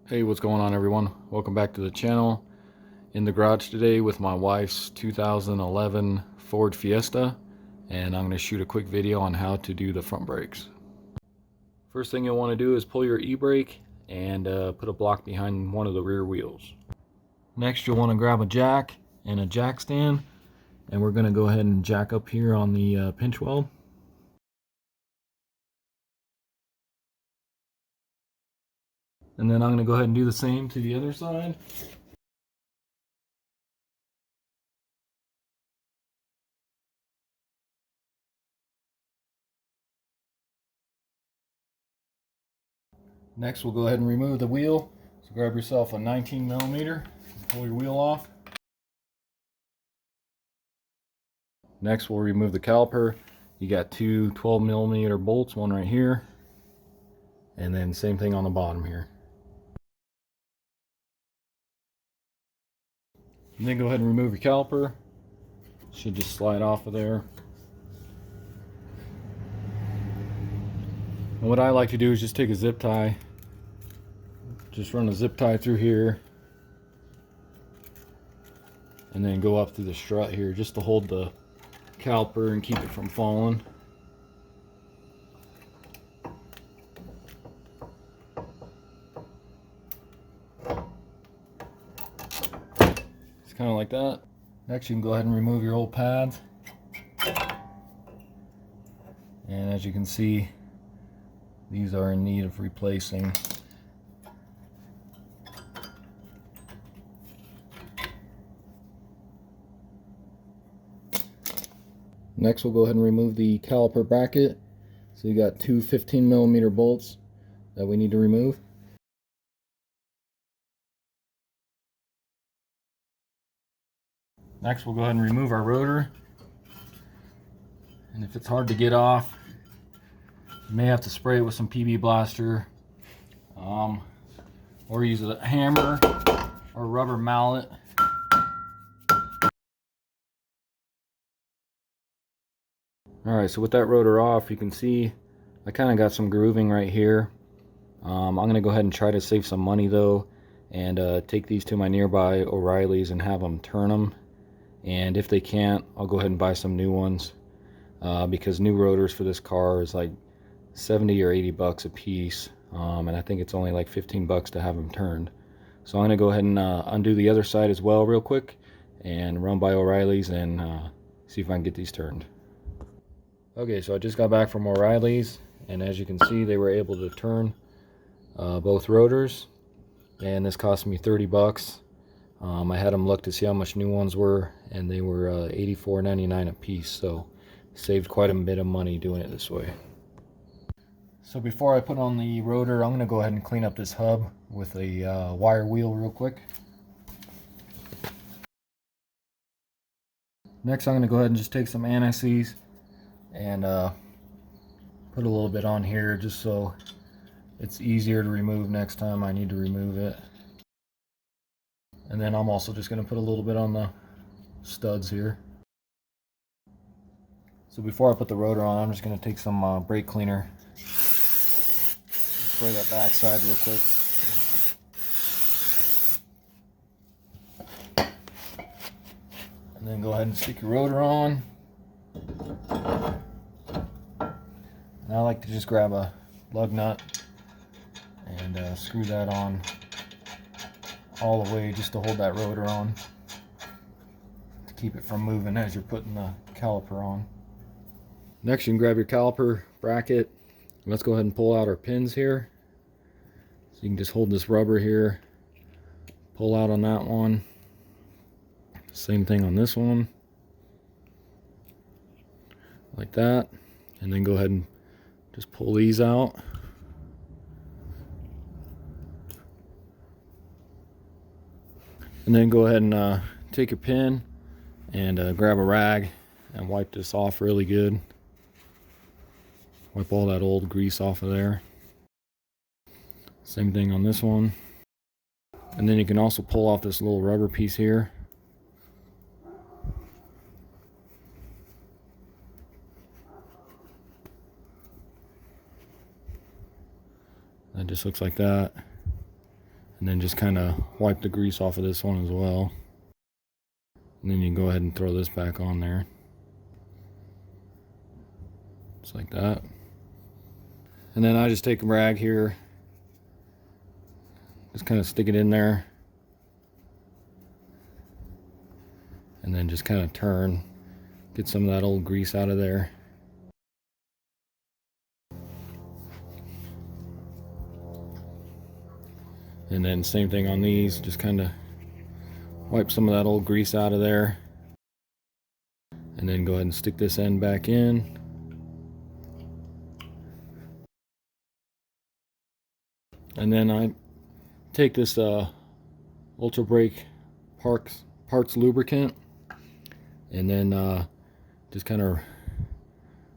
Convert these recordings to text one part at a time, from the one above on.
Hey, what's going on everyone? Welcome back to the channel. In the garage today with my wife's 2011 Ford Fiesta, and I'm going to shoot a quick video on how to do the front brakes. First thing you'll want to do is pull your e-brake and put a block behind one of the rear wheels. Next you'll want to grab a jack and a jack stand, and we're going to go ahead and jack up here on the pinch weld. And then I'm going to go ahead and do the same to the other side. Next we'll go ahead and remove the wheel. So grab yourself a 19mm, pull your wheel off. Next we'll remove the caliper. You got two 12mm bolts, one right here, and then same thing on the bottom here. And then go ahead and remove your caliper. Should just slide off of there. And what I like to do is just take a zip tie. Just run a zip tie through here. And then go up through the strut here just to hold the caliper and keep it from falling. It's kind of like that. Next you can go ahead and remove your old pads. And as you can see, these are in need of replacing. Next we'll go ahead and remove the caliper bracket. So you got two 15mm bolts that we need to remove. Next we'll go ahead and remove our rotor. And if it's hard to get off, you may have to spray it with some PB Blaster, or use a hammer or a rubber mallet. Alright, so with that rotor off, you can see I kind of got some grooving right here. I'm going to go ahead and try to save some money though, and take these to my nearby O'Reilly's and have them turn them. And if they can't, I'll go ahead and buy some new ones, because new rotors for this car is like 70 or 80 bucks a piece, and I think it's only like 15 bucks to have them turned. So I'm going to go ahead and undo the other side as well real quick and run by O'Reilly's and see if I can get these turned. Okay, so I just got back from O'Reilly's, and as you can see they were able to turn both rotors, and this cost me 30 bucks. I had them look to see how much new ones were, and they were $84.99 a piece, so saved quite a bit of money doing it this way. So before I put on the rotor, I'm going to go ahead and clean up this hub with a wire wheel real quick. Next I'm going to go ahead and just take some anti-seize and put a little bit on here just so it's easier to remove next time I need to remove it. And then I'm also just going to put a little bit on the studs here. So before I put the rotor on, I'm just going to take some brake cleaner, spray that back side real quick. And then go ahead and stick your rotor on. And I like to just grab a lug nut and screw that on all the way just to hold that rotor on, to keep it from moving as you're putting the caliper on. Next you can grab your caliper bracket. Let's go ahead and pull out our pins here. So you can just hold this rubber here, pull out on that one. Same thing on this one. Like that. And then go ahead and just pull these out. And then go ahead and take your pin and grab a rag and wipe this off really good. Wipe all that old grease off of there. Same thing on this one. And then you can also pull off this little rubber piece here. That just looks like that. And then just kind of wipe the grease off of this one as well. And then you can go ahead and throw this back on there. Just like that. And then I just take a rag here, just kind of stick it in there, and then just kind of turn, get some of that old grease out of there. And then same thing on these, just kind of wipe some of that old grease out of there, and then go ahead and stick this end back in. And then I take this EBrake parts lubricant, and then just kind of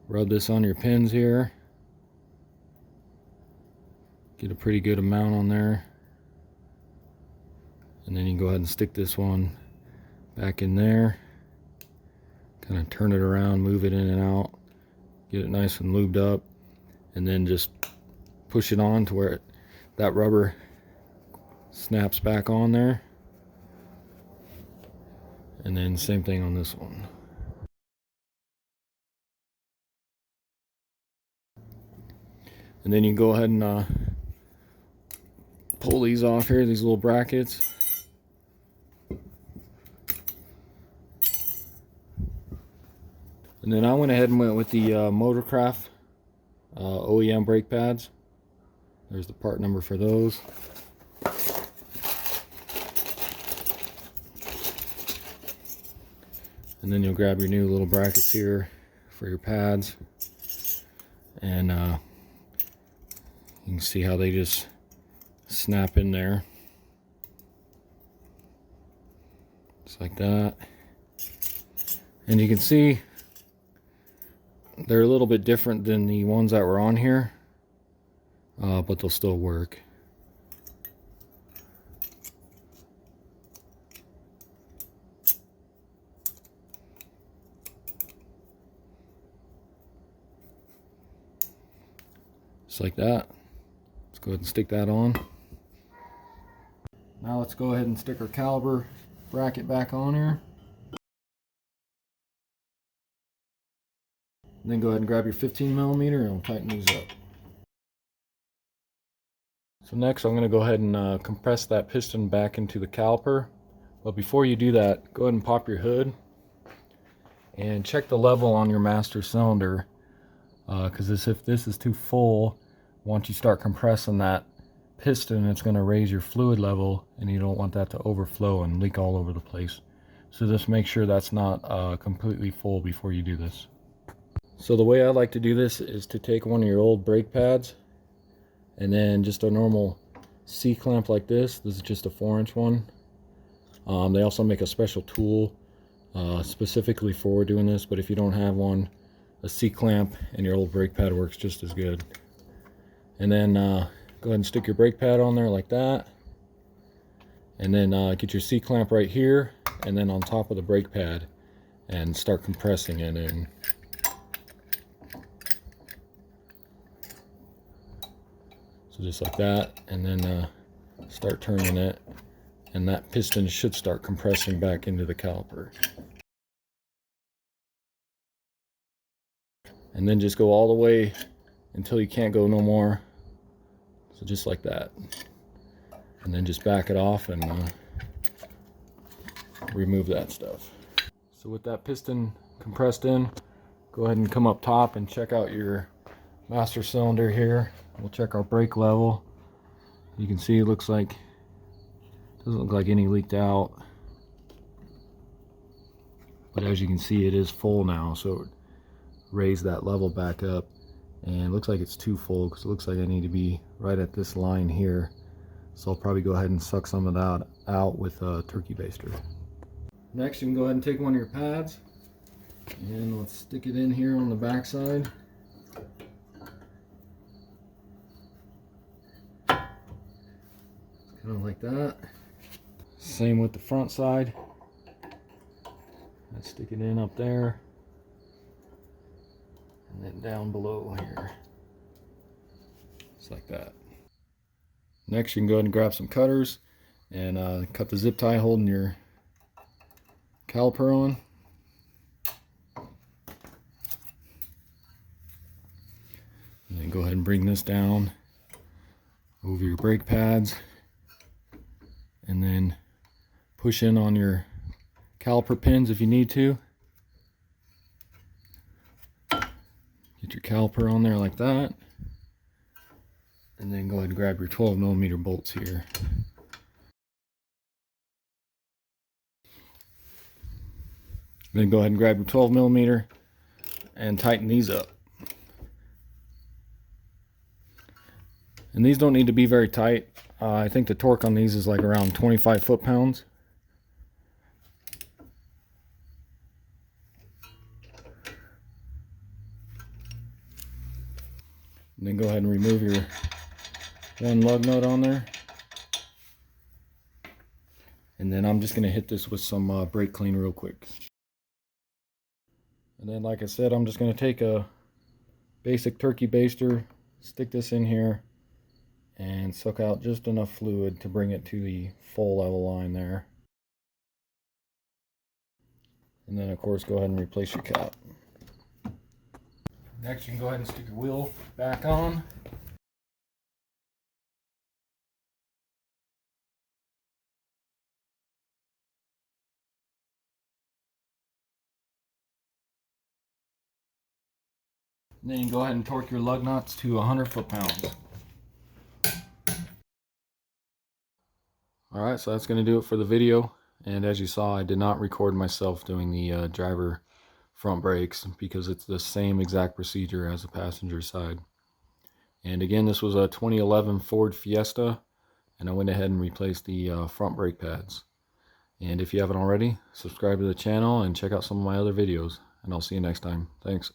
rub this on your pins here. Get a pretty good amount on there. And then you can go ahead and stick this one back in there. Kind of turn it around, move it in and out. Get it nice and lubed up. And then just push it on to where that rubber snaps back on there. And then same thing on this one. And then you go ahead and pull these off here, these little brackets. And then I went ahead and went with the Motorcraft OEM brake pads. There's the part number for those. And then you'll grab your new little brackets here for your pads. And you can see how they just snap in there. Just like that. And you can see they're a little bit different than the ones that were on here, but they'll still work. Just like that. Let's go ahead and stick that on. Now let's go ahead and stick our caliper bracket back on here. And then go ahead and grab your 15mm and we'll tighten these up. So next I'm going to go ahead and compress that piston back into the caliper. But before you do that, go ahead and pop your hood and check the level on your master cylinder, because if this is too full, once you start compressing that piston, it's going to raise your fluid level, and you don't want that to overflow and leak all over the place. So just make sure that's not completely full before you do this. So the way I like to do this is to take one of your old brake pads, and then just a normal C-clamp like this. This is just a 4-inch one. They also make a special tool specifically for doing this, but if you don't have one, a C-clamp and your old brake pad works just as good. And then go ahead and stick your brake pad on there like that, and then get your C-clamp right here and then on top of the brake pad, and start compressing it in. So just like that, and then start turning it, and that piston should start compressing back into the caliper. And then just go all the way until you can't go no more. So just like that. And then just back it off and remove that stuff. So with that piston compressed in, go ahead and come up top and check out your master cylinder here. We'll check our brake level. You can see it doesn't look like any leaked out. But as you can see, it is full now, so raise that level back up. And it looks like it's too full, because it looks like I need to be right at this line here. So I'll probably go ahead and suck some of that out with a turkey baster. Next, you can go ahead and take one of your pads, and let's stick it in here on the back side. Kind of like that. Same with the front side. Let's stick it in up there. And then down below here. Just like that. Next, you can go ahead and grab some cutters and cut the zip tie holding your caliper on. And then go ahead and bring this down over your brake pads, and then push in on your caliper pins if you need to. Get your caliper on there like that, and then go ahead and grab your 12mm bolts here. Then go ahead and grab your 12mm and tighten these up. And these don't need to be very tight. I think the torque on these is like around 25 foot-pounds. And then go ahead and remove your one lug nut on there. And then I'm just going to hit this with some brake clean real quick. And then, like I said, I'm just going to take a basic turkey baster, stick this in here, and suck out just enough fluid to bring it to the full level line there. And then, of course, go ahead and replace your cap. Next, you can go ahead and stick your wheel back on. And then you go ahead and torque your lug nuts to 100 foot-pounds. Alright, so that's going to do it for the video. And as you saw, I did not record myself doing the driver front brakes because it's the same exact procedure as the passenger side. And again, this was a 2011 Ford Fiesta, and I went ahead and replaced the front brake pads. And if you haven't already, subscribe to the channel and check out some of my other videos. And I'll see you next time. Thanks.